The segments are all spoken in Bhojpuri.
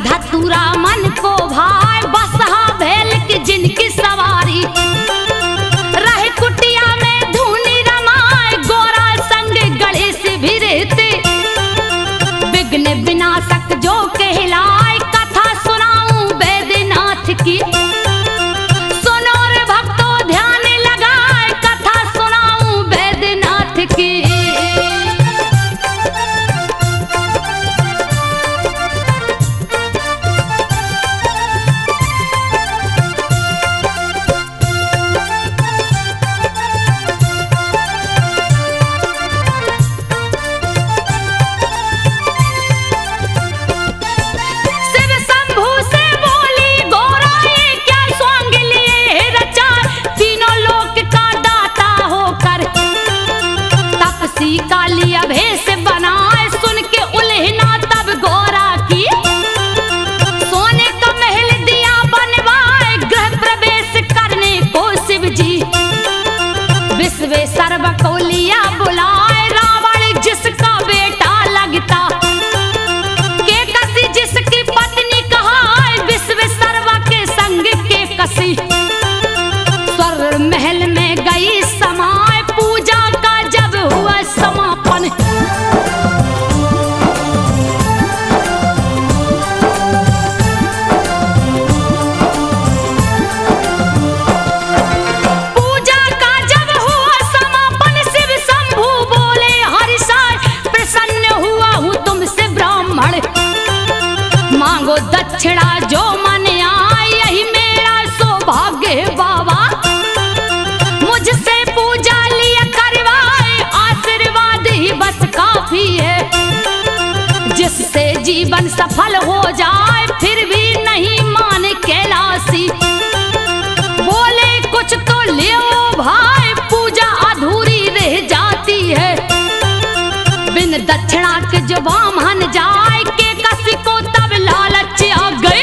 धतूरा मन को भाई बसहा भेल की जिनकी सवारी रहे कुटिया में धूनी रमाए गोरा संग गणेश भी रहते विघ्न विनाशक जो कहलाए कथा सुनाऊं वैद्यनाथ की सुनो रे भक्तों ध्यान लगाए कथा सुनाऊं वैद्यनाथ की। कालिया भेष बनाए सुन के उल्हना तब गोरा की सोने का महल दिया बनवाए गृह प्रवेश करने को शिव जी विश्वेश्वर को लिया बुलाए रावण जिसका बेटा लगता के कसी जिसकी पत्नी कहाए विश्वेश्वर के संग के कसी स्वर महल में गई समाए पूजा का जब हुआ समापन पूजा का जब हुआ समापन शिव शंभू बोले हरिशाय प्रसन्न हुआ हूँ तुमसे ब्राह्मण मांगो दक्षिणा जो मन आए यही मेरा सौभाग्य है बाबा मुझसे पूजा लिया करवाए आशीर्वाद ही बस काफी है जिससे जीवन सफल हो जाए फिर भी नहीं माने कैलाशी बोले कुछ तो ले भाई पूजा अधूरी रह जाती है बिन दक्षिणा के जो ब्राह्मण जाए के कसी को तब लालच आ गई।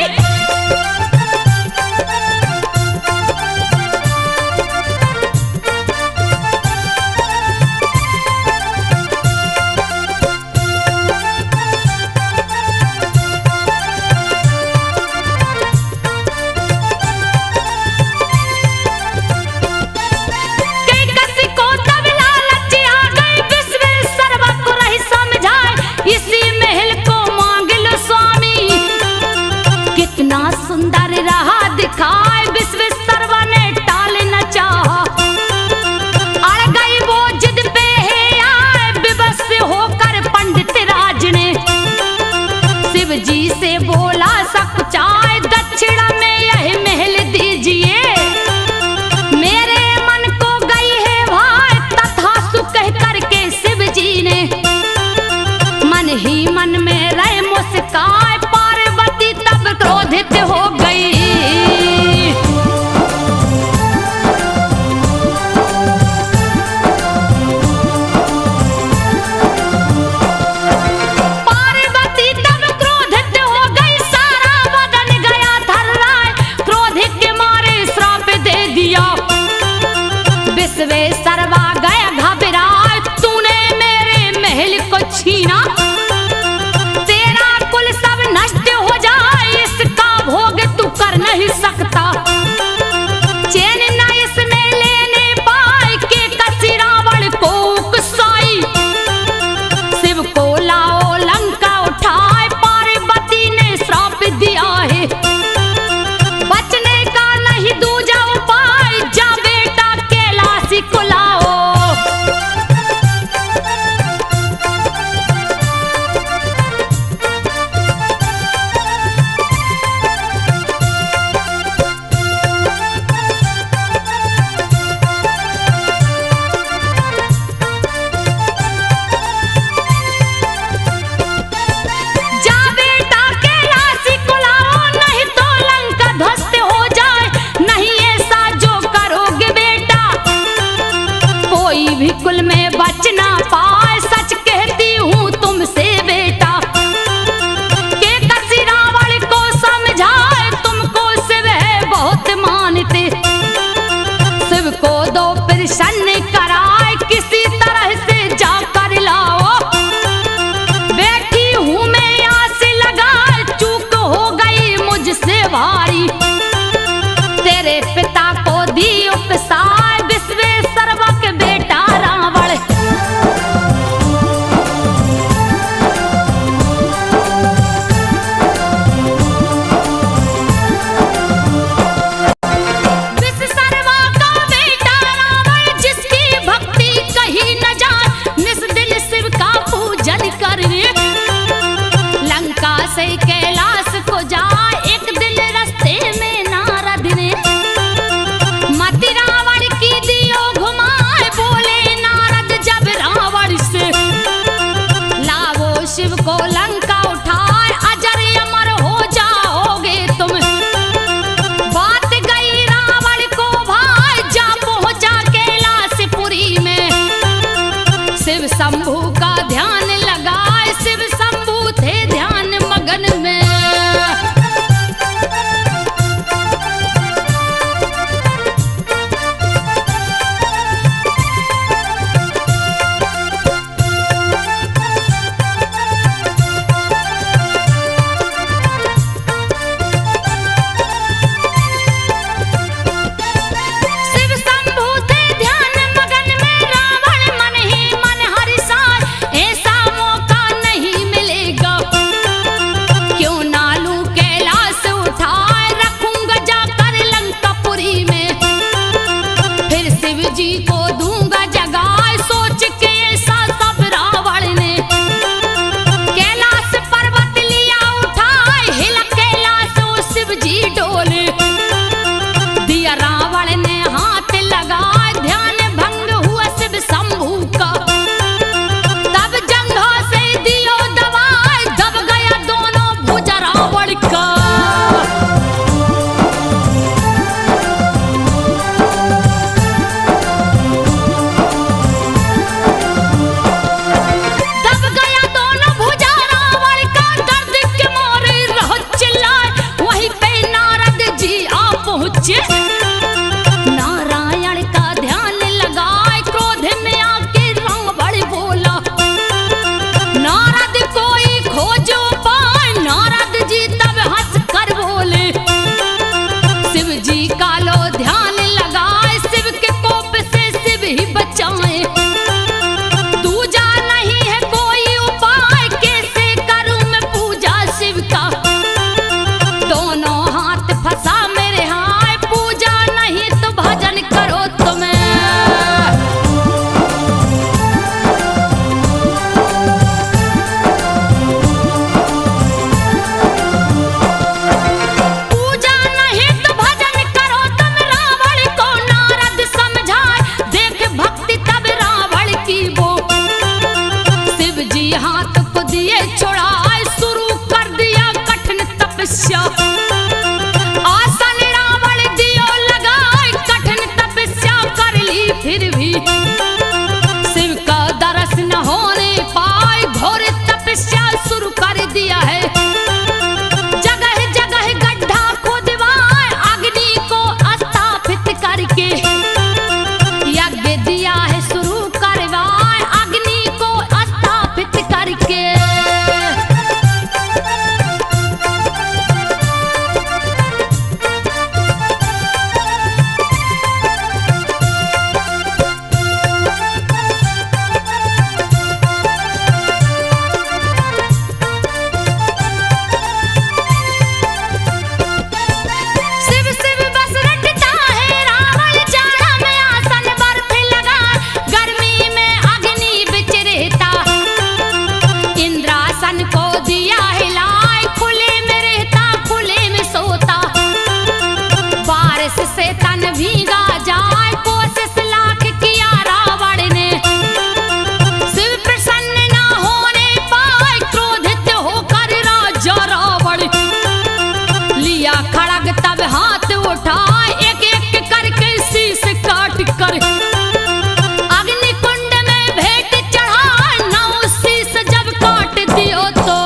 कर नहीं सकता। चैन न इसमें लेने पाए के कसी रावण को उकसाई। शिव को लाओ लंका उठाए, पार्वती ने श्राप दिया है। बचने का नहीं दूजा उपाय, जा बेटा कैलाशी को लाओ। जा बेटा कैलाशी को लाओ, नहीं तो लंका ध्वस्त हो जाए। नहीं ऐसा जो करोगे बेटा, कोई भी कुल में बच ना पाए। सच कहती हूँ तुमसे बेटा, के कसी रावण को समझाए। तुमको शिव है बहुत मानते, शिव को दो प्रसन्न कराए। किसी तरह से जाकर लाओ, बैठी हूँ मैं आस लगाए। चूक हो गई मुझसे भारी, तेरे पिता को दी उपसाय। विश्वेश्वरवा के बेटा रावण, विश्वेश्वरवा का बेटा रावण, जिसकी भक्ति कहीं न जाए। निस दिल शिव का पूजन कर लंका से कैलाश को जाए। एक दिन रास्ते में नारद ने मति रावण की दियो घुमाए। बोले नारद जब रावण से, लावो शिव को लंका उठाए। अजर अमर हो जाओगे तुम। बात गई रावण को भाई, जा पहुंचा कैलाशपुरी में। शिव शंभू का ध्यान लगाए, शिव शंभू थे ध्यान मगन में। शिव शंभू थे ध्यान मगन में, रावण मन ही मन हर्षाए। ऐसा मौका नहीं मिलेगा, क्यों ना लूं कैलाश उठाए। रखूंगा जाकर लंकापुरी में, फिर शिव जी को दूंगा जगाए। सोच के ऐसा सब रावण ने कैलाश पर्वत लिया उठाए। हिला कैलाश ओ शिव जी डोले, दिया रावण ने हाथ लगाए। ध्यान भंग हुआ शिव शंभू का, तब जंघा से दियो दबाए। दब गया दोनों भुजा रावण का। दब गया दोनों भुजा रावण का, दर्द के मारे रहो चिल्लाए। वहीं पे नारद जी आ पहुंचे, नारायण का ध्यान लगाए। क्रोध में आके रावण बोला, नारद कोई खोजो पाए। नारद जी तब हंस कर बोले, शिव जी का लो ध्यान लगाए। शिव के कोप से शिव ही बचाए। दूजा नहीं है कोई उपाय, कैसे करूं मैं पूजा शिव का। दोनों हाथ फंसा मेरे हाय, पूजा गैस से तन भीगा जाए, कोशिश लाख किया रावण ने, शिव प्रसन्न ना होने पाए, क्रोधित होकर राजा रावण लिया खड़ग तब हाथ उठाए, एक एक करके शीश काट कर अग्निकुंड में भेंट चढ़ाए, नौ शीश जब काट दियो तो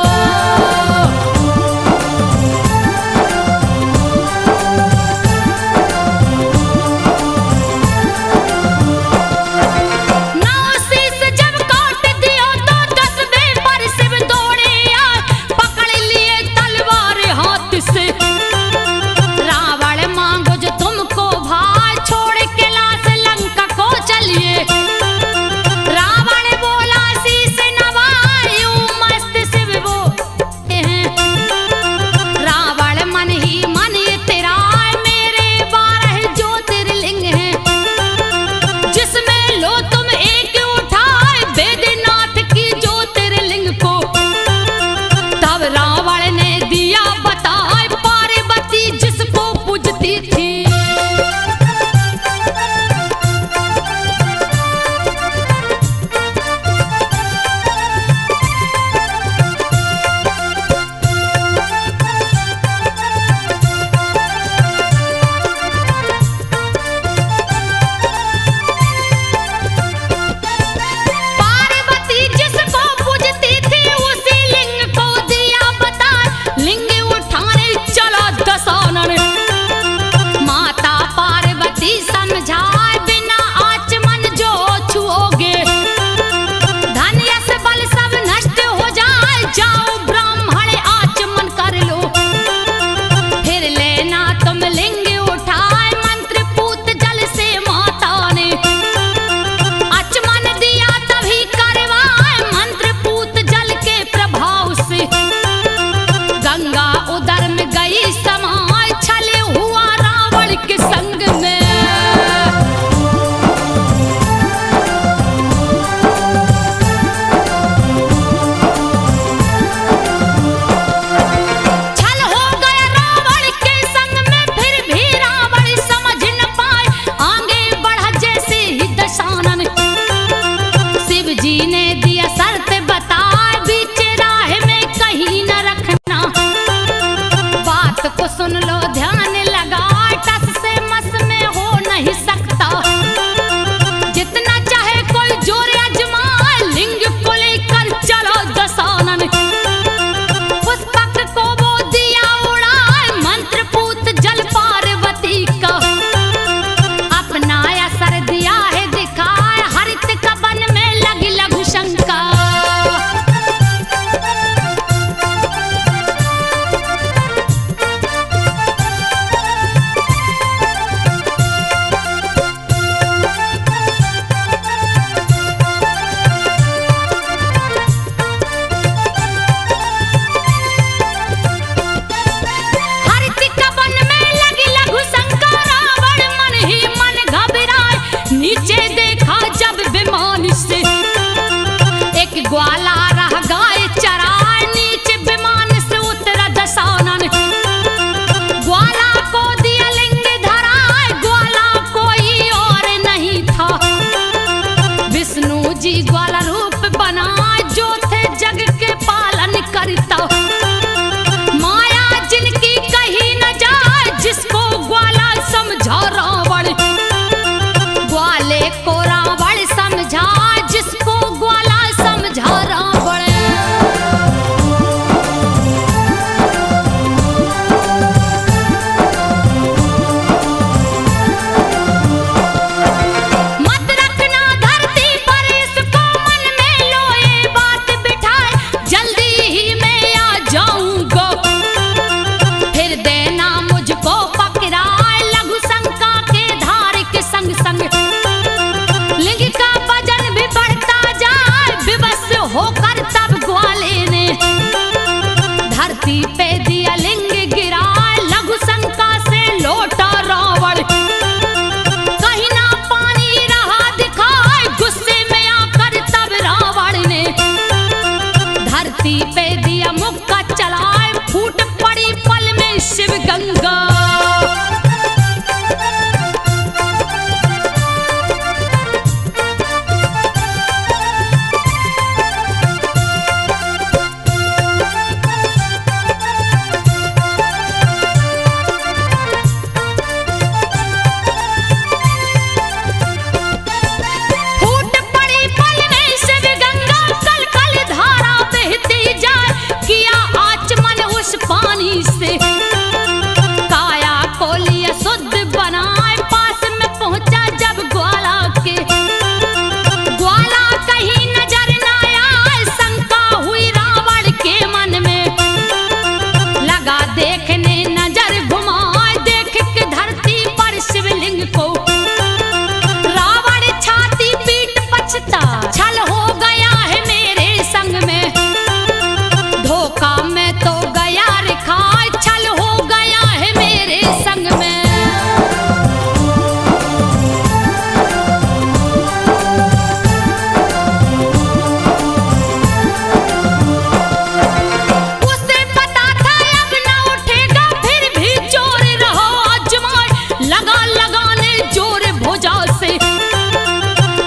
भुजा से,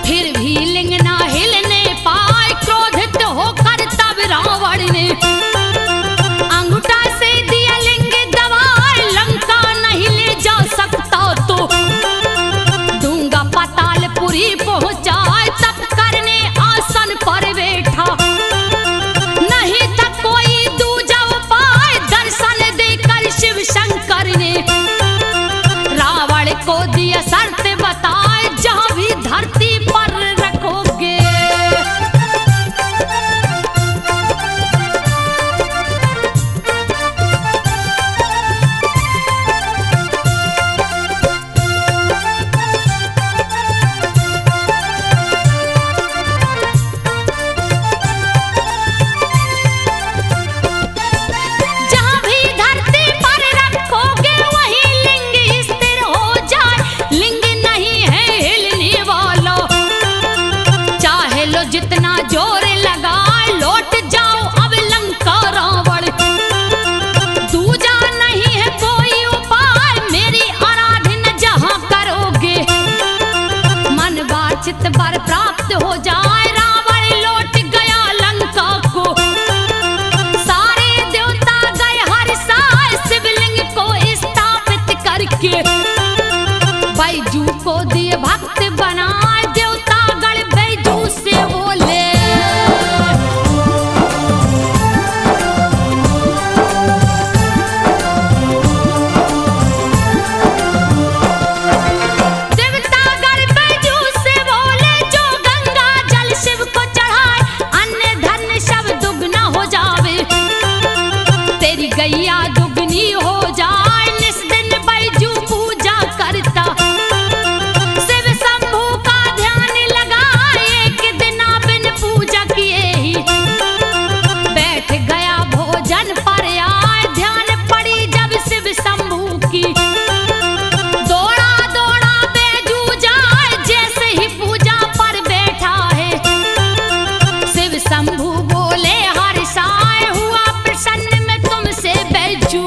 फिर भी लिंग ना हिलने पाए। क्रोधित होकर तब रावण ने अंगूठा से दिया लिंग दबाए। लंका नहीं ले जा सकता तो दूंगा पातालपुरी पहुंचाए। तब करने आसन पर बैठा, नहीं था कोई दूजा उपाय। दर्शन देकर शिव शंकर ने रावण को दिया शर्त बताए, जहां भी धरती पर रखोगे जितना जोर लगा लौट जाओ अब लंका रावण। दूजा नहीं है कोई उपाय, मेरी आराधना जहां करोगे मन वांछित वर प्राप्त हो जाए। रावण लौट गया लंका को, सारे देवता गए हर्षाए। शिवलिंग को स्थापित करके बैजू को दिए भक्त बनाए। देवता गण बैजू से बोले, देवता गण बैजू से बोले, जो गंगा जल शिव को चढ़ाए अन्य धन सब दुगना हो जावे। तेरी गैया दुगनी हो जाए, निस दिन बैजू पूजा करता। शिव शंभू का ध्यान लगाए, एक दिन बिन पूजा किए ही बैठ गया भोजन पर आए। ध्यान पड़ी जब शिव शंभू की, दौड़ा दौड़ा बैजू जाए। जैसे ही पूजा पर बैठा है शिव शंभू बोले हर्षाए, हुआ प्रसन्न मैं तुमसे बैजू।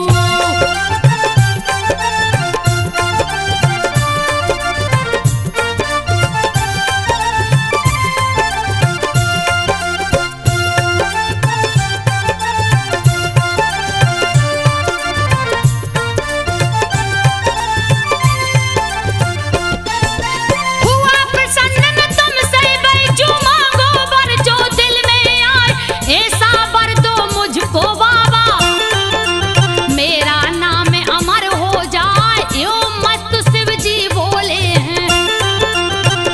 हुआ प्रसन्न मैं तुमसे बैजू, मांगो वर जो दिल में आए। ऐसा वर दो मुझको बाबा, मेरा नाम अमर हो जाए। यो मत शिव जी बोले हैं।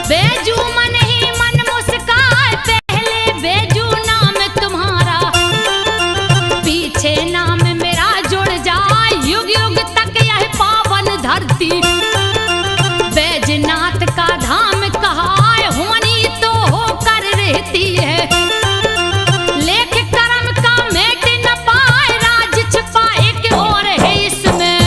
बैजू मन ही मन मुस्काए, पहले बैजू नाम तुम्हारा, पीछे नाम मेरा जुड़ जाए। युग युग तक यह पावन धरती बैजनाथ का धाम कहा है। होनी तो होकर रहती है, लेख कर्म का मेट न पाए। राज छिपा एक और है इसमें,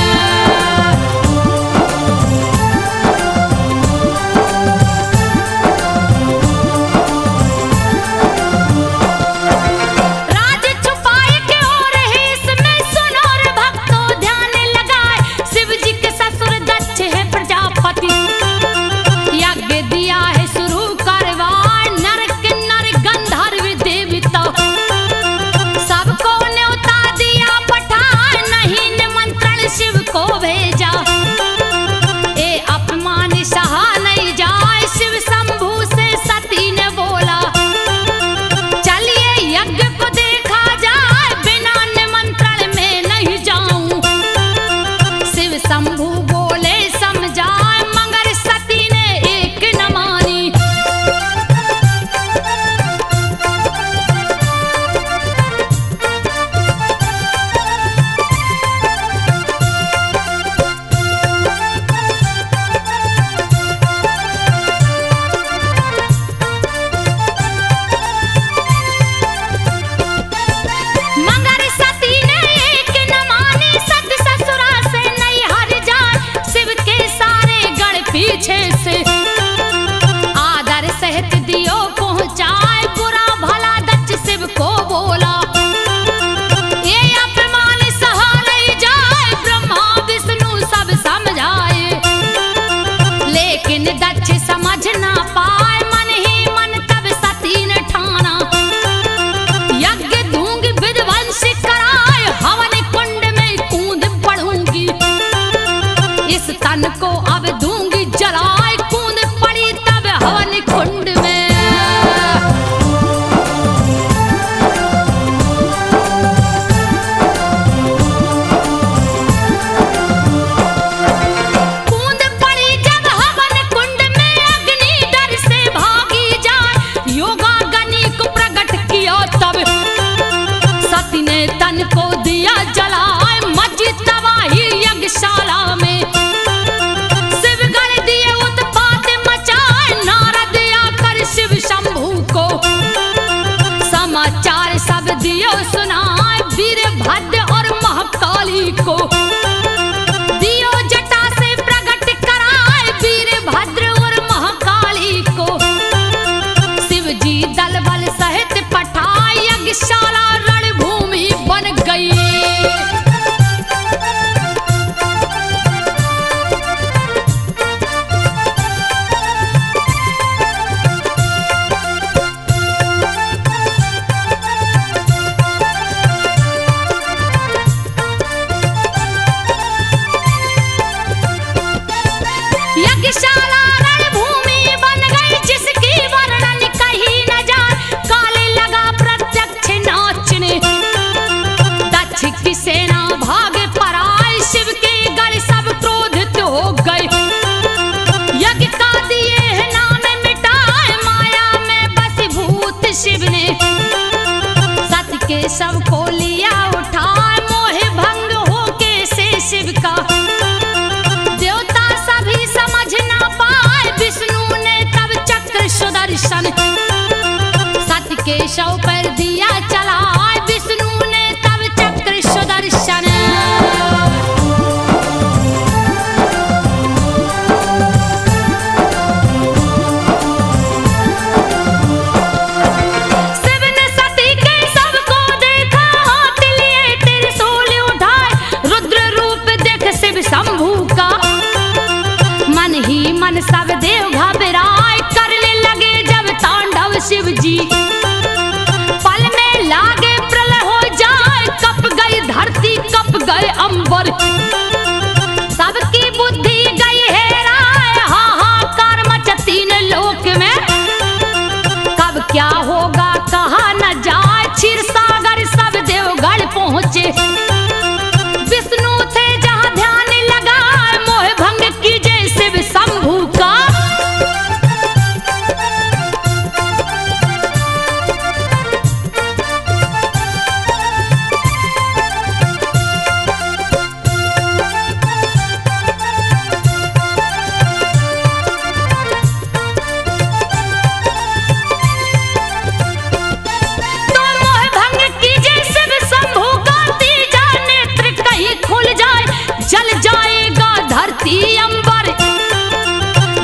राज छुपा एक और है इसमें। सुनो रे भक्तों ध्यान लगाए, शिव जी के ससुर दक्ष है प्रजापति। यज्ञ दिया है शुरू करवाए, नर किन्नर गंधर्व देवता सबको न्योता दिया पठाए। नहीं निमंत्रण शिव को भेजा, ए अपमान सहा नहीं जाए। शिव शंभू से सती ने बोला, चलिए यज्ञ को देखा जाए। बिना निमंत्रण में नहीं जाऊं। शिव शंभू बोले समझाए, मगर इस तन को अब दूंगी जलाए, कूद पड़ी तब हवन कुंड में। कूद पड़ी जब हवन कुंड में, अग्नि डर से भागी जाए, योगाग्नि को प्रकट किया तब सती ने तन को दिया जलाए, मची तबाही यज्ञशाला में। शिव गण दिए उत्पात मचाए, नारद आकर शिव शंभू को समाचार सब दियो सुनाए, वीरभद्र और महाकाली को दियो जटा से प्रकट कराए, वीरभद्र और महाकाली को शिव जी दल बल सहित पठाए, यज्ञशाला रणभूमि बन गई। यज्ञशाला रणभूमि बन गई, जिसकी वर्णन कही न जाए, काले लगा प्रत्यक्ष नाचने, दक्ष की सेना भागे पराए, शिव के गढ़ सब क्रोधित हो गए, यज्ञ का दिए नाम मिटाए, माया में बसीभूत शिव ने सत्य के सब को लिया उठाए, मोह भंग होके से शिव का देवता सभी समझ ना पाए, विष्णु ने तब चक्र सुदर्शन सत्य के शव पर दिया चलाए, विष्णु ने तब चक्र सुदर्शन। शिव ने सती के सबको देखा, हाथ लिए त्रिशूल उठाए, रुद्र रूप देख शिव शंभू का मन ही मन सब देव घबराए, करने लगे जब तांडव शिव जी, पल में लागे प्रलय हो जाए, कप गई धरती कप गए अंबर, सबकी बुद्धि गई हेराए, हाहाकार मचा तीन लोक में, कब क्या होगा कहा न जाए, क्षीर सागर सब देवगढ़ पहुंचे, विष्णु थे जहां ध्यान लगाए, मोह भंग कीजे शिव शंभू का। तो मोह भंग कीजे शिव शंभू का, तीजा नेत्र कहीं खुल जाए, जल जाएगा धरती अंबर,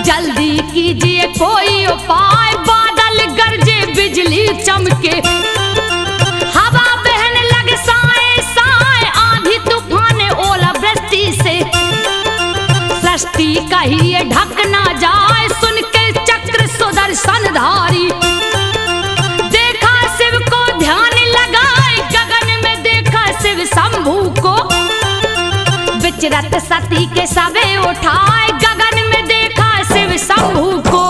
जल्दी कीजिए कोई उपाय, बादल गरजे बिजली चमके, हवा बहन लगे साए साए, आंधी तूफान ओला वृष्टि से सृष्टि कहिए ढक ना जाए, सुन के चक्र सुदर्शन धारी, देखा शिव को ध्यान लगाए, गगन में देखा शिव शंभू को, विचरत सती के सबे उठाए, गगन में देखा शिव शंभू को।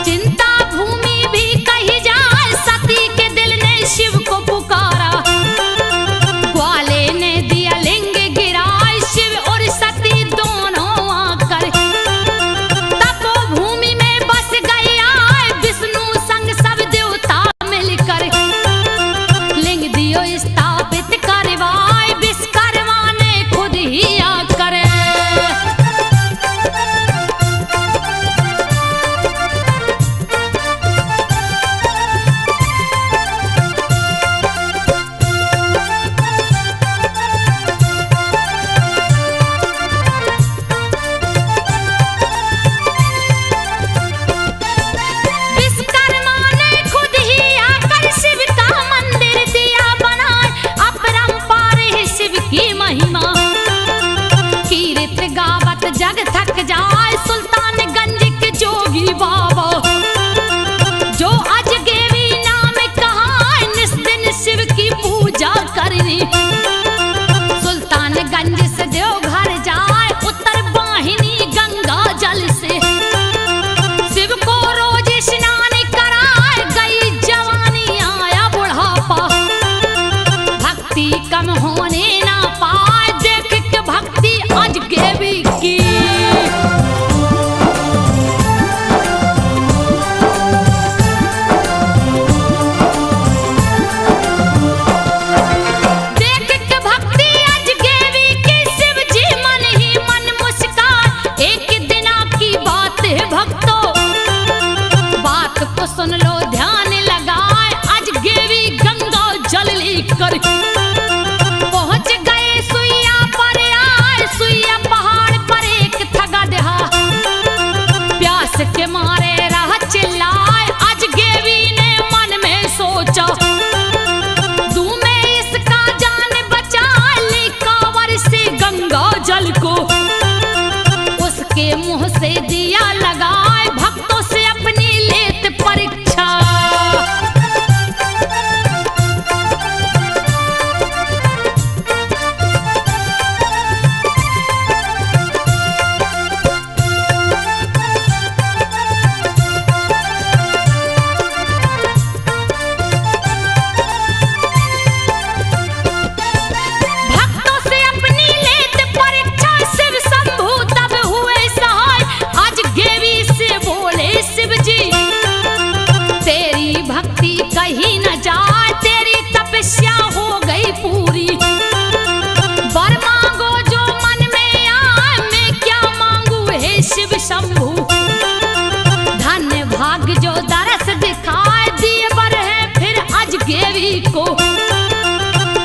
चिंता भूमि भी सुन लो ध्यान लगाए, आज गेवी गंगा जल लेकर पहुंच गए सुइया पर आए। सुइया पहाड़ पर एक थगा दहा, प्यास के मारे रहा चिल्लाए। आज गेवी ने मन में सोचा, तू मैं इसका जान बचा ली कांवर से गंगा जल को। उसके मुंह से दिया लगाए, भक्तों से अपनी लेत परीक्षा। भक्तों से अपनी लेत परीक्षा, शिव शंभू तब हुए सहाय। आज गेवी से बोले शिव जी, तेरी भक्ति कहीं न जाए, तेरी तपस्या हो गई पूरी। वर मांगो जो मन में आए, मैं क्या मांगू हे शिव शंभू। धन्य भाग जो दरस दिखाए, दिए वर है फिर आज गेवी को।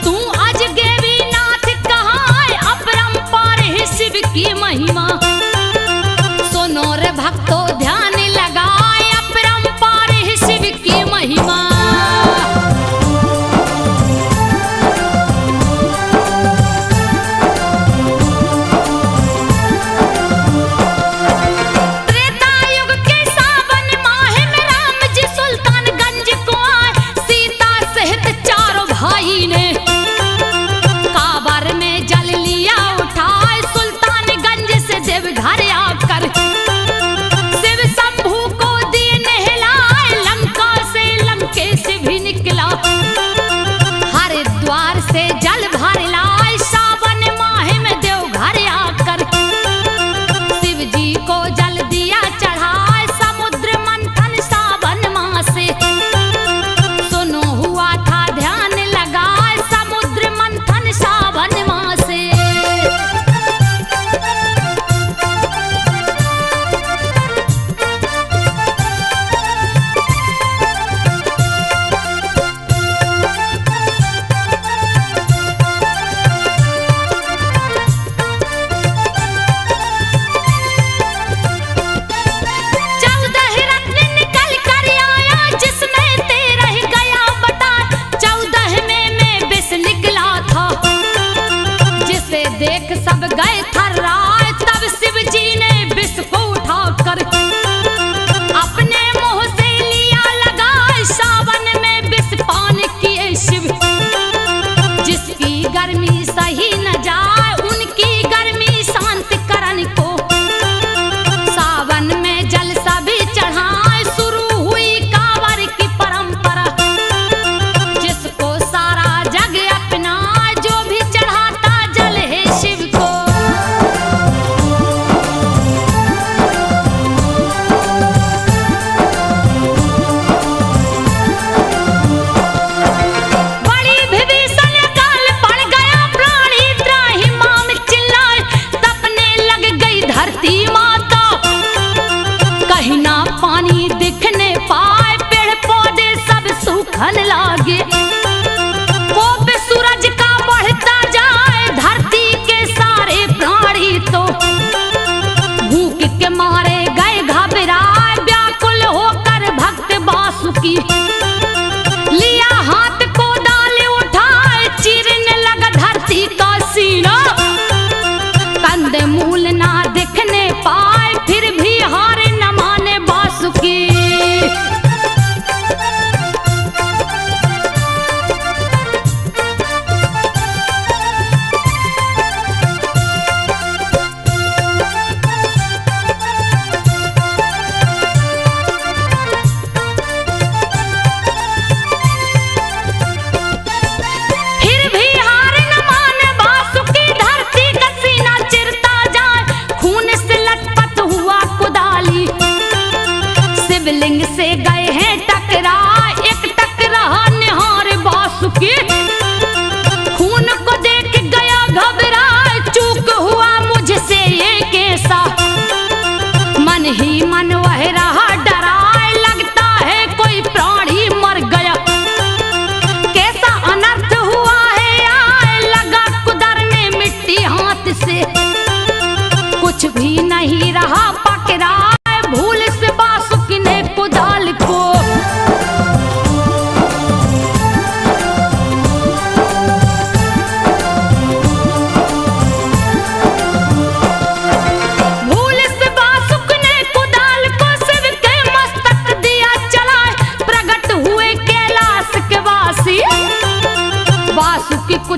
तू आज गेवी नाथ कहाँ, अपरंपार है शिव की महिमा। सुनो रे भक्तों ध्यान लगाए, अपरंपार है शिव की महिमा। त्रेता युग के सावन माह में राम जी सुल्तानगंज को आए। सीता सहित चारों भाई ने कांवर में जल लिया उठाए। सुल्तानगंज से देवघर आकर शिव शंभू को दिए नहलाए। लंका से लंकेश भी निकला, हरिद्वार से जल भर लाए। सावन माह में देवघर आकर शिव जी को जल दिया चढ़ाए। समुद्र मंथन सावन माह से, सुनो हुआ था ध्यान लगाए। समुद्र मंथन सावन माह से। चौदह रत्न निकल कर आया, जिसमें 13 गया बता। 14 में मैं विष निकला था, जिसे देख सब गए थर्राए। तब शिव जी ने विष को उठाकर अपने मुंह से लिया लगाए। सावन में विष पान किए शिव, जिसकी गर्मी सही न जाए, उनकी गर्मी शांत करन को। सावन में जल सभी चढ़ाए, शुरू हुई कांवर की परंपरा। जिसको सारा जग अपना, जो भी चढ़ाता जल है शिव को। बड़ी विभीषण काल पड़ गया, प्राणी त्राहि माम चिल्लाए। तपने लग गई धरती माता, कहीं ना पानी दिखने पाए। पेड़ पौधे सब सूखन लागे, कोप सूरज का बढ़ता जाए। धरती के सारे प्राणी तो भूख के मारे गए घबराए। व्याकुल होकर भक्त वासुकी लिया हाथ को डाले उठाए। चीरने लगा धरती का सीना, कंद मूल ना दिखने पाए। फिर भी हार न माने वासुकी। फिर भी हार न माने वासुकी, धरती का सीना चिरता जाए। खून से लटपट हुआ कुदाली, शिवलिंग से गए हैं टकरा। एक टकरा निहार वासुकी, खून को देख गया घबरा। चूक हुआ मुझसे ये कैसा, मन ही मन वह रहा डरा। लगता है कोई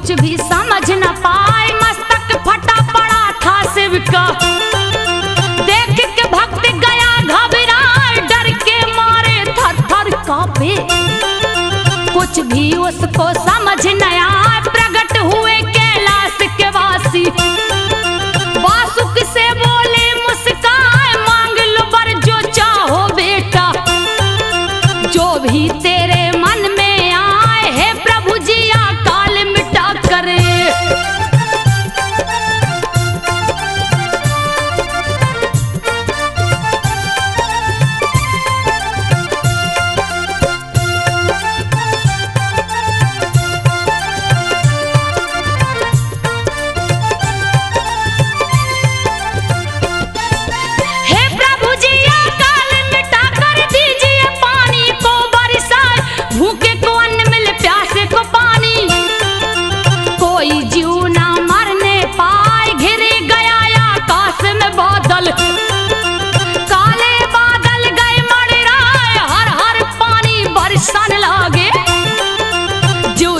कुछ भी समझ न पाए, मस्तक फटा पड़ा था शिव का। देख के भक्त गया घबराए, डर के मारे थर थर कांपे। कुछ भी उसको समझ न आए, प्रकट हुए कैलाश के वासी। वासुक से बोले मुस्काए, मांग लो वर जो चाहो बेटा, जो भी तेरे मन में आए, हे प्रभु जी अकाल मिटा करे।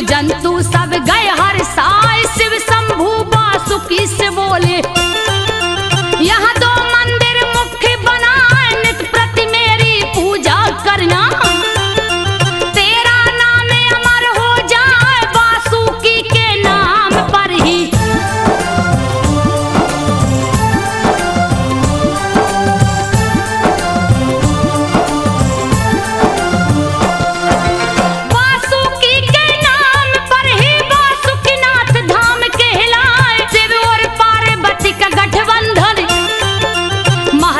जंतु सब गए हर साय, शिव शंभु वासुकी से बोले, यहाँ 2 मंदिर मुख्य बनाए, नित प्रति मेरी पूजा करना। तेरा नाम अमर हो जाए, वासुकी के नाम पर ही।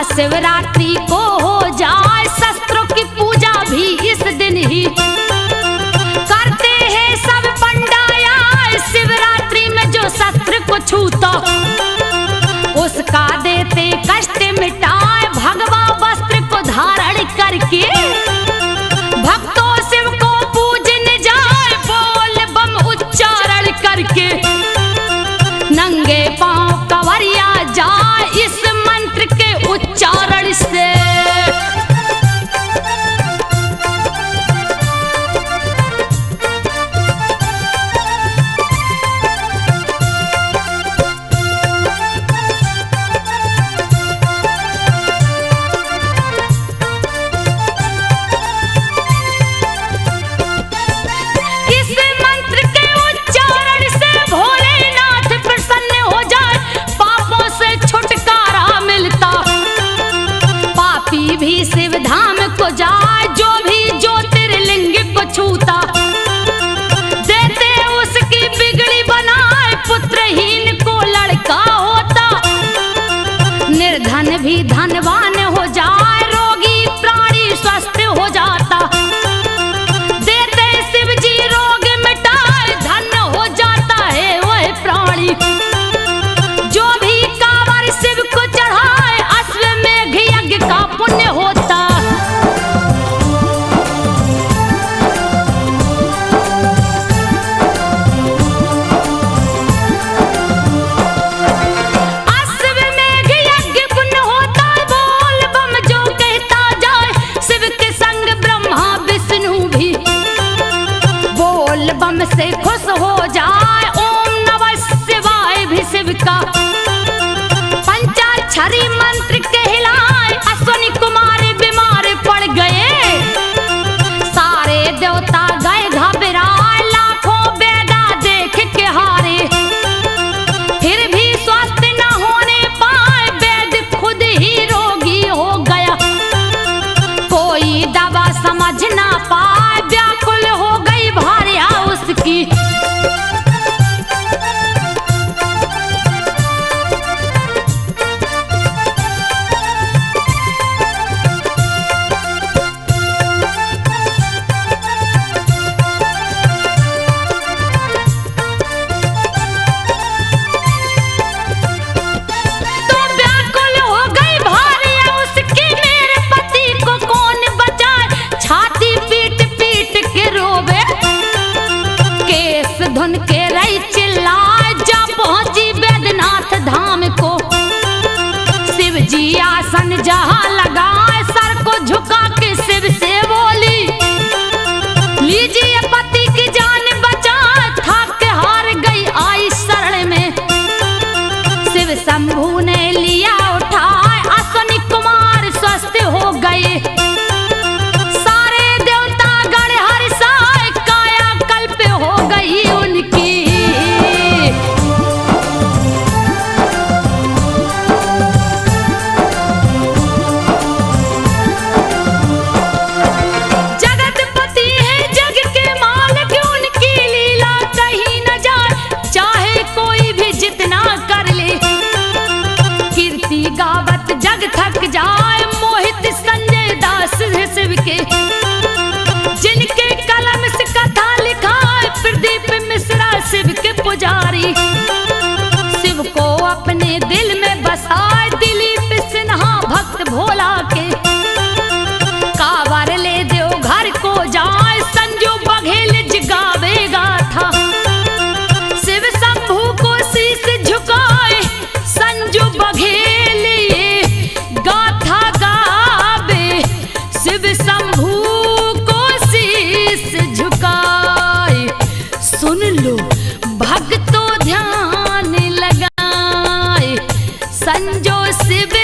शिवरात्रि को हो जाए, शस्त्रों की पूजा भी इस दिन ही करते हैं सब पंडाया। शिवरात्रि में जो शस्त्र को छूता, उसका देते कष्ट मिटाए। भगवा वस्त्र को धारण करके भक्तों शिव को पूजने जाए, बोल बम उच्चारण करके नंगे पांव कंवरिया जाए, इस मंत्र के उच्चारण से। भी शिव धाम को जाए, जो भी ज्योतिर्लिंग को छूता, देते उसकी बिगड़ी बनाए। पुत्रहीन को लड़का होता, निर्धन भी धनवान हो जाए, रोगी प्राणी स्वस्थ हो जाता। देते शिव जी रोग मिटाए, धन हो जाता है वह प्राणी। जो भी कांवर शिव को चढ़ाए, अश्वमेघ यज्ञ का पुण्य होता। अश्वमेघ यज्ञ पुण्य होता, बोल बम जो कहता जाए। शिव के संग ब्रह्मा विष्णु भी बोल बम से खुश हो जाए। ओम नमः शिवाय भी शिव का पंचाक्षरी मंत्र कहलाए। अश्वनी कुमार बीमार पड़ गए, सारे देवता गए घबराए। लाखों वेदा देख के हारे, फिर भी स्वस्थ न होने पाए। वेद खुद ही रोगी हो गया, कोई दवा समझ ना पाए। व्याकुल हो गई भार्या उसकी, धुन के रही चिल्लाए। जा पहुंची बैद्यनाथ धाम को, शिव जी आसन जहां लगाए। सर को झुका के शिव से बोली, लीजिए पति की जान बचा। थक हार गई पुजारी। शिव को अपने दिल में बसाए दिलीप सिन्हा भक्त भोला के। कावर ले दो घर को जाए संजू बघेल जगावेगा था। शिव शंभू को शीश झुकाए संजू बघेल गाथा गावे। शिव शंभू को शीश झुकाए। सुन लो भक्तों ध्यान लगाए संजो शिव